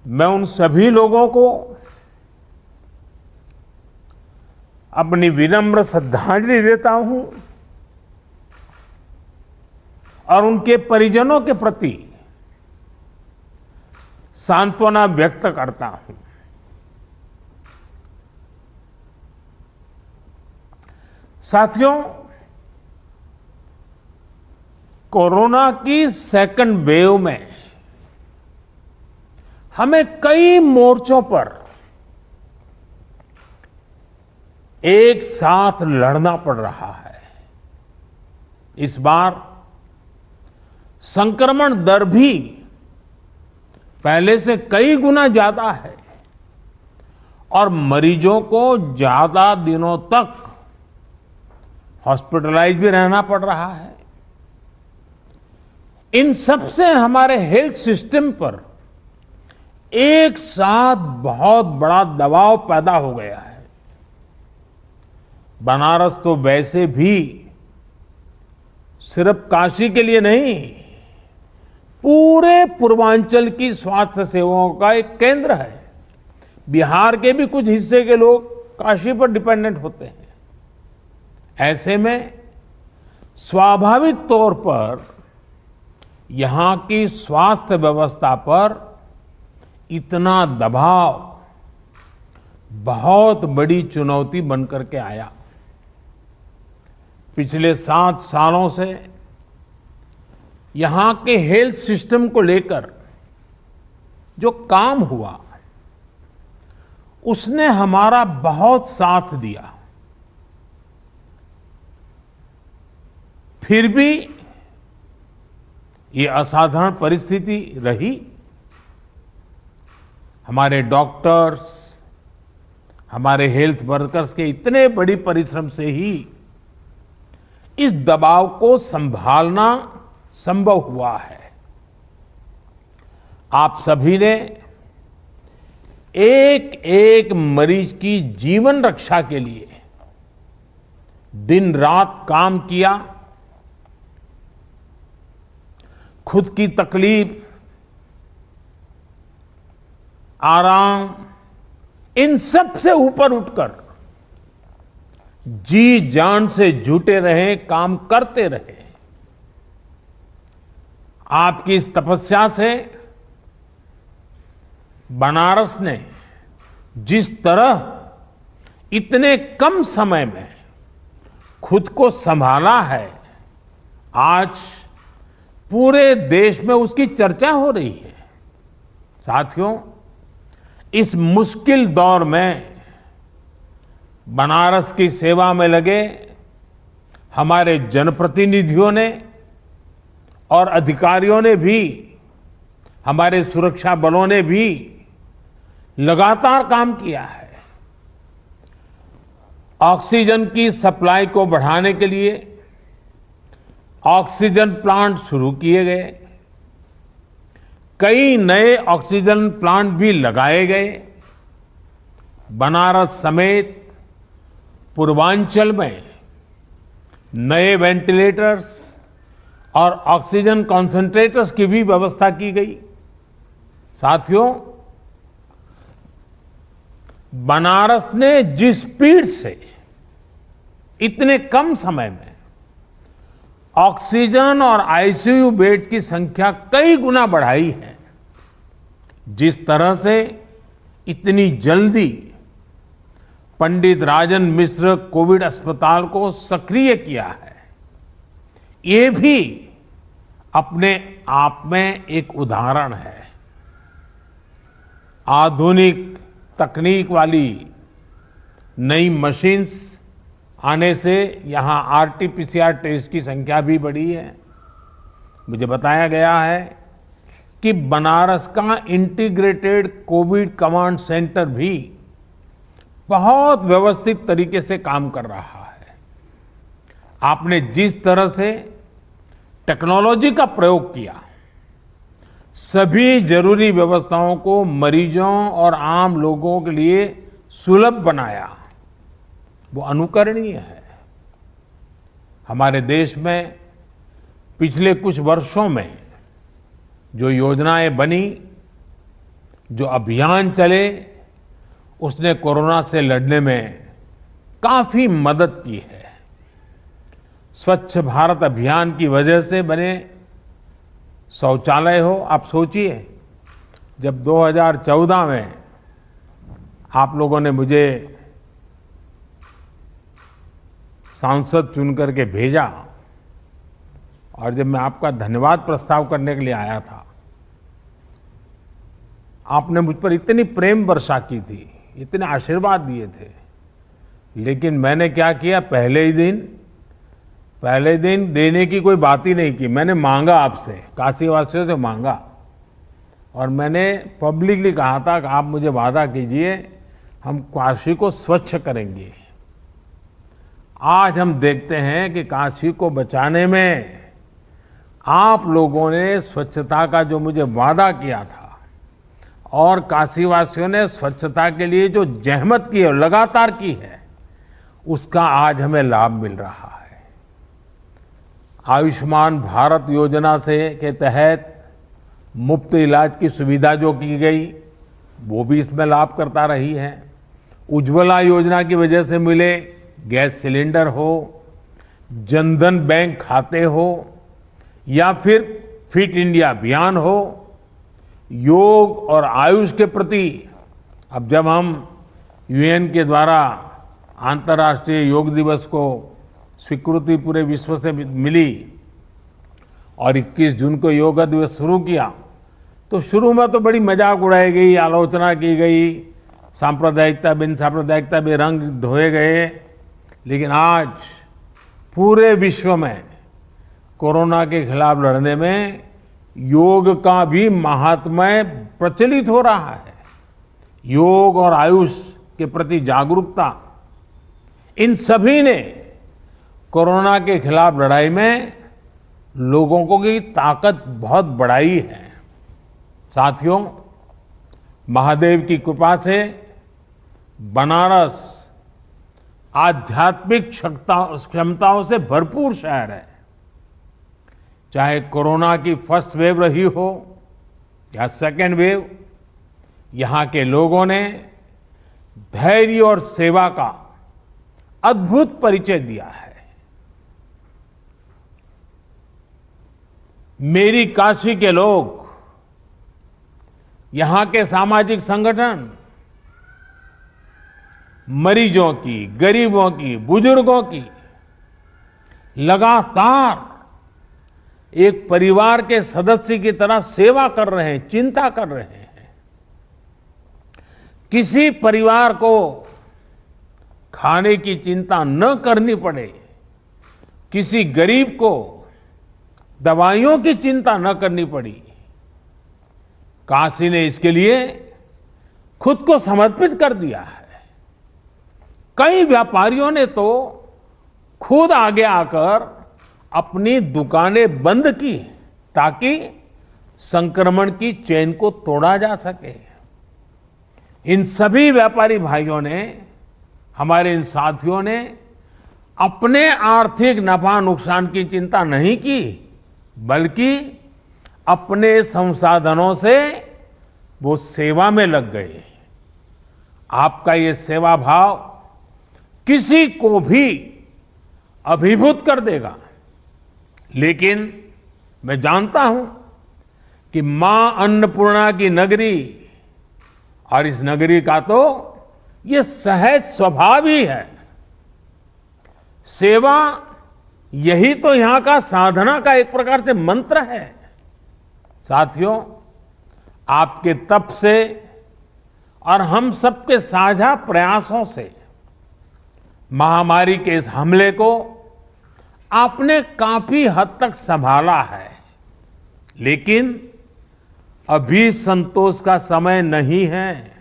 मैं उन सभी लोगों को अपनी विनम्र श्रद्धांजलि देता हूं और उनके परिजनों के प्रति सांत्वना व्यक्त करता हूं। साथियों, कोरोना की सेकंड वेव में हमें कई मोर्चों पर एक साथ लड़ना पड़ रहा है। इस बार संक्रमण दर भी पहले से कई गुना ज्यादा है और मरीजों को ज्यादा दिनों तक हॉस्पिटलाइज भी रहना पड़ रहा है। इन सब से हमारे हेल्थ सिस्टम पर एक साथ बहुत बड़ा दबाव पैदा हो गया है। बनारस तो वैसे भी सिर्फ काशी के लिए नहीं, पूरे पूर्वांचल की स्वास्थ्य सेवाओं का एक केंद्र है। बिहार के भी कुछ हिस्से के लोग काशी पर डिपेंडेंट होते हैं। ऐसे में स्वाभाविक तौर पर यहां की स्वास्थ्य व्यवस्था पर इतना दबाव बहुत बड़ी चुनौती बनकर के आया। पिछले 7 सालों से यहां के हेल्थ सिस्टम को लेकर जो काम हुआ उसने हमारा बहुत साथ दिया। फिर भी ये असाधारण परिस्थिति रही। हमारे डॉक्टर्स, हमारे हेल्थ वर्कर्स के इतने बड़ी परिश्रम से ही इस दबाव को संभालना संभव हुआ है। आप सभी ने एक एक मरीज की जीवन रक्षा के लिए दिन रात काम किया। खुद की तकलीफ, आराम, इन सब से ऊपर उठकर जी जान से जुटे रहे, काम करते रहे। आपकी इस तपस्या से बनारस ने जिस तरह इतने कम समय में खुद को संभाला है, आज पूरे देश में उसकी चर्चा हो रही है। साथियों, इस मुश्किल दौर में बनारस की सेवा में लगे हमारे जनप्रतिनिधियों ने और अधिकारियों ने भी, हमारे सुरक्षा बलों ने भी लगातार काम किया है। ऑक्सीजन की सप्लाई को बढ़ाने के लिए ऑक्सीजन प्लांट शुरू किए गए, कई नए ऑक्सीजन प्लांट भी लगाए गए। बनारस समेत पूर्वांचल में नए वेंटिलेटर्स और ऑक्सीजन कॉन्सेंट्रेटर्स की भी व्यवस्था की गई। साथियों, बनारस ने जिस स्पीड से इतने कम समय में ऑक्सीजन और आईसीयू बेड्स की संख्या कई गुना बढ़ाई है, जिस तरह से इतनी जल्दी पंडित राजन मिश्र कोविड अस्पताल को सक्रिय किया है, ये भी अपने आप में एक उदाहरण है। आधुनिक तकनीक वाली नई मशीन्स आने से यहां आरटीपीसीआर टेस्ट की संख्या भी बढ़ी है। मुझे बताया गया है कि बनारस का इंटीग्रेटेड कोविड कमांड सेंटर भी बहुत व्यवस्थित तरीके से काम कर रहा है। आपने जिस तरह से टेक्नोलॉजी का प्रयोग किया, सभी जरूरी व्यवस्थाओं को मरीजों और आम लोगों के लिए सुलभ बनाया, वो अनुकरणीय है। हमारे देश में पिछले कुछ वर्षों में जो योजनाएं बनी, जो अभियान चले उसने कोरोना से लड़ने में काफी मदद की है। स्वच्छ भारत अभियान की वजह से बने शौचालय हो, आप सोचिए जब 2014 में आप लोगों ने मुझे सांसद चुन करके भेजा और जब मैं आपका धन्यवाद प्रस्ताव करने के लिए आया था, आपने मुझ पर इतनी प्रेम वर्षा की थी, इतने आशीर्वाद दिए थे, लेकिन मैंने क्या किया, पहले दिन देने की कोई बात ही नहीं की। मैंने मांगा आपसे, काशी वासियों से मांगा और मैंने पब्लिकली कहा था कि आप मुझे वादा कीजिए हम काशी को स्वच्छ करेंगे। आज हम देखते हैं कि काशी को बचाने में आप लोगों ने स्वच्छता का जो मुझे वादा किया था और काशीवासियों ने स्वच्छता के लिए जो जहमत की है, लगातार की है, उसका आज हमें लाभ मिल रहा है। आयुष्मान भारत योजना के तहत मुफ्त इलाज की सुविधा जो की गई वो भी इसमें लाभ करता रही है। उज्ज्वला योजना की वजह से मिले गैस सिलेंडर हो, जनधन बैंक खाते हो या फिर फिट इंडिया अभियान हो, योग और आयुष के प्रति अब जब हम यूएन के द्वारा अंतर्राष्ट्रीय योग दिवस को स्वीकृति पूरे विश्व से मिली और 21 जून को योग दिवस शुरू किया, तो शुरू में तो बड़ी मजाक उड़ाई गई, आलोचना की गई, सांप्रदायिकता बिन सांप्रदायिकता भी रंग ढोए गए, लेकिन आज पूरे विश्व में कोरोना के खिलाफ लड़ने में योग का भी महात्म्य प्रचलित हो रहा है। योग और आयुष के प्रति जागरूकता, इन सभी ने कोरोना के खिलाफ लड़ाई में लोगों को की ताकत बहुत बढ़ाई है। साथियों, महादेव की कृपा से बनारस आध्यात्मिक क्षमताओं से भरपूर शहर है। चाहे कोरोना की फर्स्ट वेव रही हो या सेकेंड वेव, यहां के लोगों ने धैर्य और सेवा का अद्भुत परिचय दिया है। मेरी काशी के लोग, यहां के सामाजिक संगठन मरीजों की, गरीबों की, बुजुर्गों की लगातार एक परिवार के सदस्य की तरह सेवा कर रहे हैं, चिंता कर रहे हैं। किसी परिवार को खाने की चिंता न करनी पड़े, किसी गरीब को दवाइयों की चिंता न करनी पड़ी, काशी ने इसके लिए खुद को समर्पित कर दिया है। कई व्यापारियों ने तो खुद आगे आकर अपनी दुकानें बंद की ताकि संक्रमण की चेन को तोड़ा जा सके। इन सभी व्यापारी भाइयों ने, हमारे इन साथियों ने अपने आर्थिक नफा नुकसान की चिंता नहीं की, बल्कि अपने संसाधनों से वो सेवा में लग गए। आपका ये सेवा भाव किसी को भी अभिभूत कर देगा। लेकिन मैं जानता हूं कि मां अन्नपूर्णा की नगरी और इस नगरी का तो ये सहज स्वभाव ही है। सेवा यही तो यहां का साधना का एक प्रकार से मंत्र है। साथियों, आपके तप से और हम सबके साझा प्रयासों से महामारी के इस हमले को आपने काफी हद तक संभाला है। लेकिन अभी संतोष का समय नहीं है।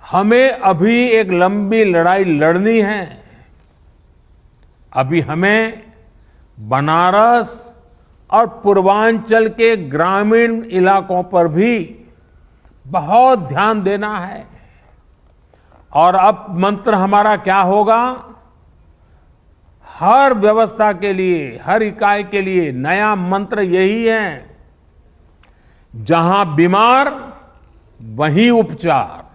हमें अभी एक लंबी लड़ाई लड़नी है। अभी हमें बनारस और पूर्वांचल के ग्रामीण इलाकों पर भी बहुत ध्यान देना है। और अब मंत्र हमारा क्या होगा? हर व्यवस्था के लिए, हर इकाई के लिए नया मंत्र यही है, जहां बीमार वहीं उपचार,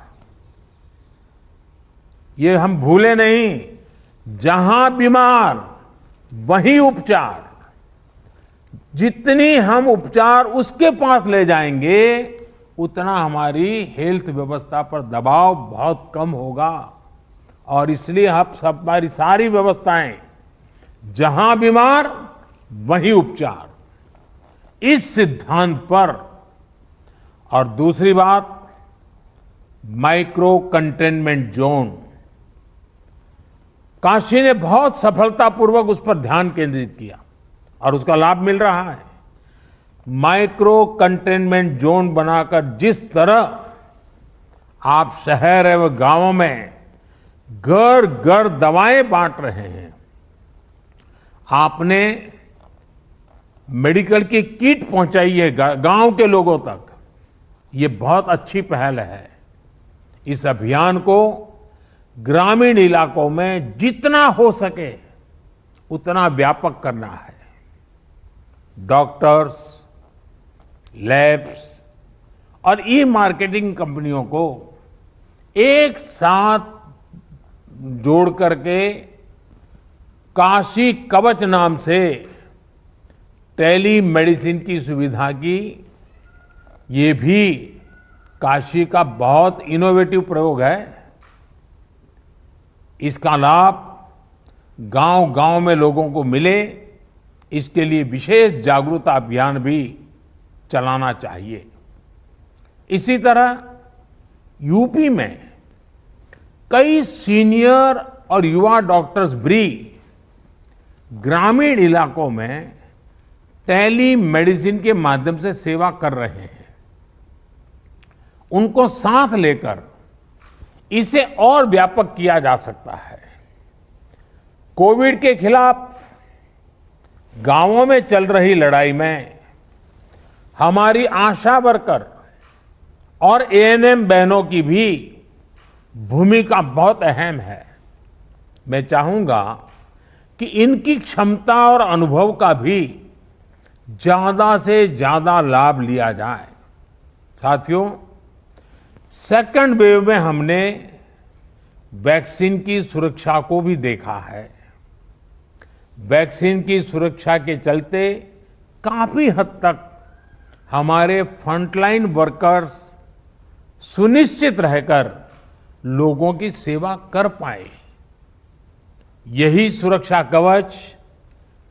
ये हम भूले नहीं। जहां बीमार वहीं उपचार। जितनी हम उपचार उसके पास ले जाएंगे उतना हमारी हेल्थ व्यवस्था पर दबाव बहुत कम होगा। और इसलिए अब हमारी सारी व्यवस्थाएं जहां बीमार वहीं उपचार, इस सिद्धांत पर। और दूसरी बात, माइक्रो कंटेनमेंट जोन, काशी ने बहुत सफलतापूर्वक उस पर ध्यान केंद्रित किया और उसका लाभ मिल रहा है। माइक्रो कंटेनमेंट जोन बनाकर जिस तरह आप शहर एवं गांवों में घर घर दवाएं बांट रहे हैं, आपने मेडिकल की किट पहुंचाई है गांव के लोगों तक, ये बहुत अच्छी पहल है। इस अभियान को ग्रामीण इलाकों में जितना हो सके उतना व्यापक करना है। डॉक्टर्स, लैब्स और ई मार्केटिंग कंपनियों को एक साथ जोड़ करके काशी कवच नाम से टेली मेडिसिन की सुविधा की, ये भी काशी का बहुत इनोवेटिव प्रयोग है। इसका लाभ गांव-गांव में लोगों को मिले, इसके लिए विशेष जागरूकता अभियान भी चलाना चाहिए। इसी तरह यूपी में कई सीनियर और युवा डॉक्टर्स भी ग्रामीण इलाकों में टेली मेडिसिन के माध्यम से सेवा कर रहे हैं। उनको साथ लेकर इसे और व्यापक किया जा सकता है। कोविड के खिलाफ गांवों में चल रही लड़ाई में हमारी आशा वर्कर और एएनएम बहनों की भी भूमिका बहुत अहम है। मैं चाहूंगा कि इनकी क्षमता और अनुभव का भी ज्यादा से ज्यादा लाभ लिया जाए। साथियों, सेकंड वेव में हमने वैक्सीन की सुरक्षा को भी देखा है। वैक्सीन की सुरक्षा के चलते काफी हद तक हमारे फ्रंटलाइन वर्कर्स सुनिश्चित रहकर लोगों की सेवा कर पाए। यही सुरक्षा कवच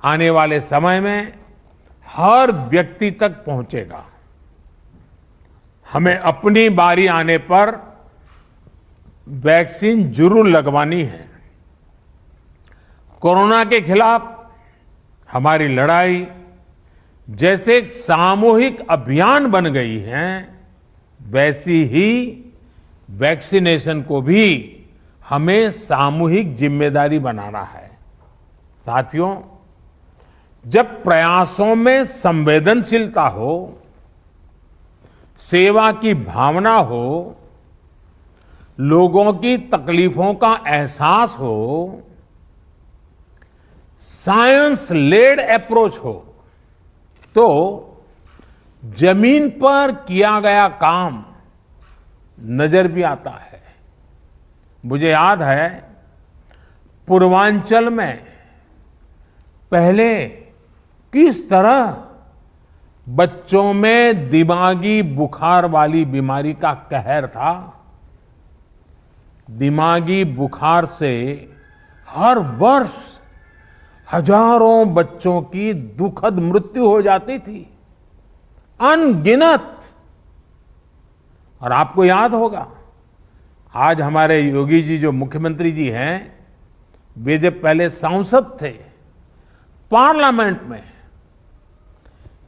आने वाले समय में हर व्यक्ति तक पहुंचेगा। हमें अपनी बारी आने पर वैक्सीन जरूर लगवानी है। कोरोना के खिलाफ हमारी लड़ाई जैसे एक सामूहिक अभियान बन गई है, वैसी ही वैक्सीनेशन को भी हमें सामूहिक जिम्मेदारी बनाना है। साथियों, जब प्रयासों में संवेदनशीलता हो, सेवा की भावना हो, लोगों की तकलीफों का एहसास हो, साइंस लेड अप्रोच हो, तो जमीन पर किया गया काम नजर भी आता है। मुझे याद है पूर्वांचल में पहले किस तरह बच्चों में दिमागी बुखार वाली बीमारी का कहर था। दिमागी बुखार से हर वर्ष हजारों बच्चों की दुखद मृत्यु हो जाती थी, अनगिनत। और आपको याद होगा, आज हमारे योगी जी जो मुख्यमंत्री जी हैं, वे जब पहले सांसद थे, पार्लियामेंट में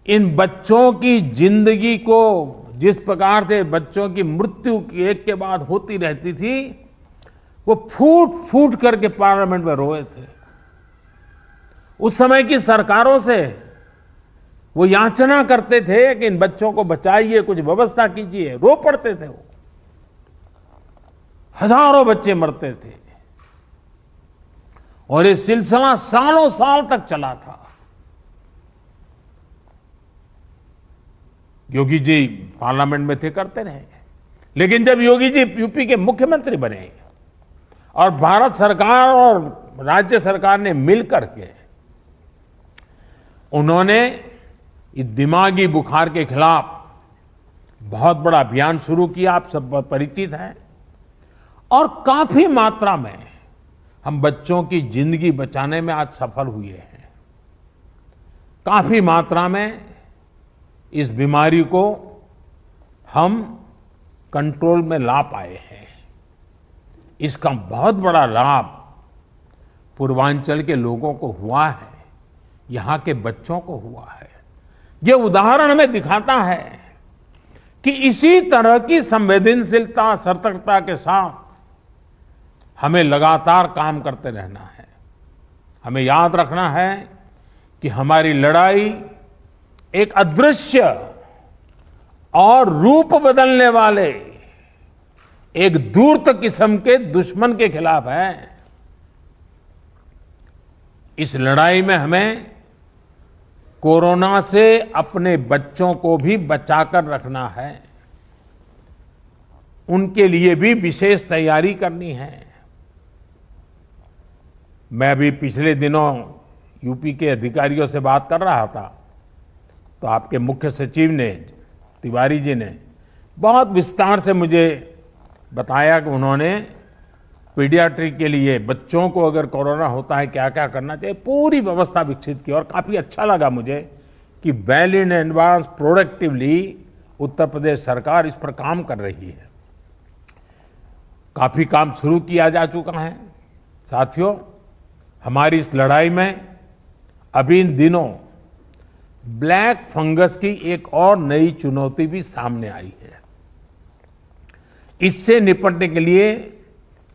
इन बच्चों की जिंदगी को जिस प्रकार से बच्चों की मृत्यु एक के बाद होती रहती थी, वो फूट फूट करके पार्लियामेंट में रोए थे। उस समय की सरकारों से वो याचना करते थे कि इन बच्चों को बचाइए, कुछ व्यवस्था कीजिए, रो पड़ते थे वो। हजारों बच्चे मरते थे और ये सिलसिला सालों साल तक चला था। योगी जी पार्लियामेंट में थे, करते रहे। लेकिन जब योगी जी यूपी के मुख्यमंत्री बने और भारत सरकार और राज्य सरकार ने मिलकर के उन्होंने इस दिमागी बुखार के खिलाफ बहुत बड़ा अभियान शुरू किया, आप सब बहुत परिचित हैं, और काफी मात्रा में हम बच्चों की जिंदगी बचाने में आज सफल हुए हैं। काफी मात्रा में इस बीमारी को हम कंट्रोल में ला पाए हैं। इसका बहुत बड़ा लाभ पूर्वांचल के लोगों को हुआ है, यहां के बच्चों को हुआ है। ये उदाहरण हमें दिखाता है कि इसी तरह की संवेदनशीलता, सतर्कता के साथ हमें लगातार काम करते रहना है। हमें याद रखना है कि हमारी लड़ाई एक अदृश्य और रूप बदलने वाले एक धूर्त किस्म के दुश्मन के खिलाफ है। इस लड़ाई में हमें कोरोना से अपने बच्चों को भी बचाकर रखना है, उनके लिए भी विशेष तैयारी करनी है। मैं अभी पिछले दिनों यूपी के अधिकारियों से बात कर रहा था, तो आपके मुख्य सचिव ने, तिवारी जी ने बहुत विस्तार से मुझे बताया कि उन्होंने पीडियाट्रिक के लिए बच्चों को अगर कोरोना होता है क्या क्या करना चाहिए, पूरी व्यवस्था विकसित की। और काफी अच्छा लगा मुझे कि well in advance productively Uttar Pradesh सरकार इस पर काम कर रही है। काफी काम शुरू किया जा चुका है। साथियों, हमारी इस लड़ाई में अभी इन दिनों ब्लैक फंगस की एक और नई चुनौती भी सामने आई है। इससे निपटने के लिए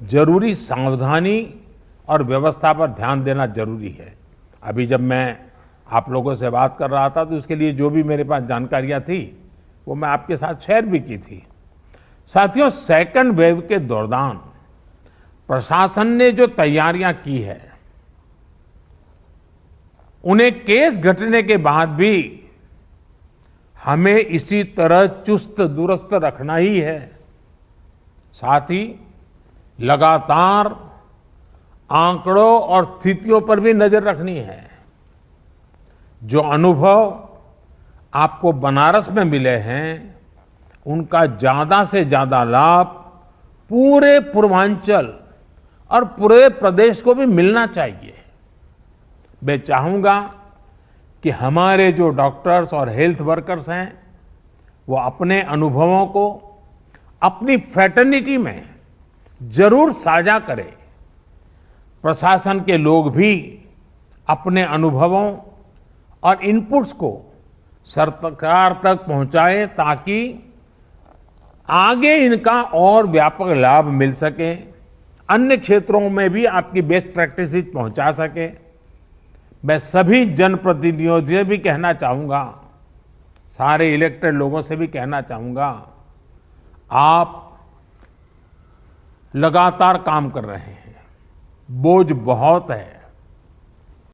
जरूरी सावधानी और व्यवस्था पर ध्यान देना जरूरी है। अभी जब मैं आप लोगों से बात कर रहा था तो उसके लिए जो भी मेरे पास जानकारियां थी वो मैं आपके साथ शेयर भी की थी। साथियों, सेकंड वेव के दौरान प्रशासन ने जो तैयारियां की है, उन्हें केस घटने के बाद भी हमें इसी तरह चुस्त दुरुस्त रखना ही है। साथ ही लगातार आंकड़ों और स्थितियों पर भी नजर रखनी है। जो अनुभव आपको बनारस में मिले हैं, उनका ज्यादा से ज्यादा लाभ पूरे पूर्वांचल और पूरे प्रदेश को भी मिलना चाहिए। मैं चाहूंगा कि हमारे जो डॉक्टर्स और हेल्थ वर्कर्स हैं, वो अपने अनुभवों को अपनी फ्रेटर्निटी में जरूर साझा करें। प्रशासन के लोग भी अपने अनुभवों और इनपुट्स को सरकार तक पहुंचाएं ताकि आगे इनका और व्यापक लाभ मिल सके, अन्य क्षेत्रों में भी आपकी बेस्ट प्रैक्टिसेस पहुंचा सके। मैं सभी जनप्रतिनिधियों से भी कहना चाहूंगा, सारे इलेक्टेड लोगों से भी कहना चाहूंगा, आप लगातार काम कर रहे हैं, बोझ बहुत है,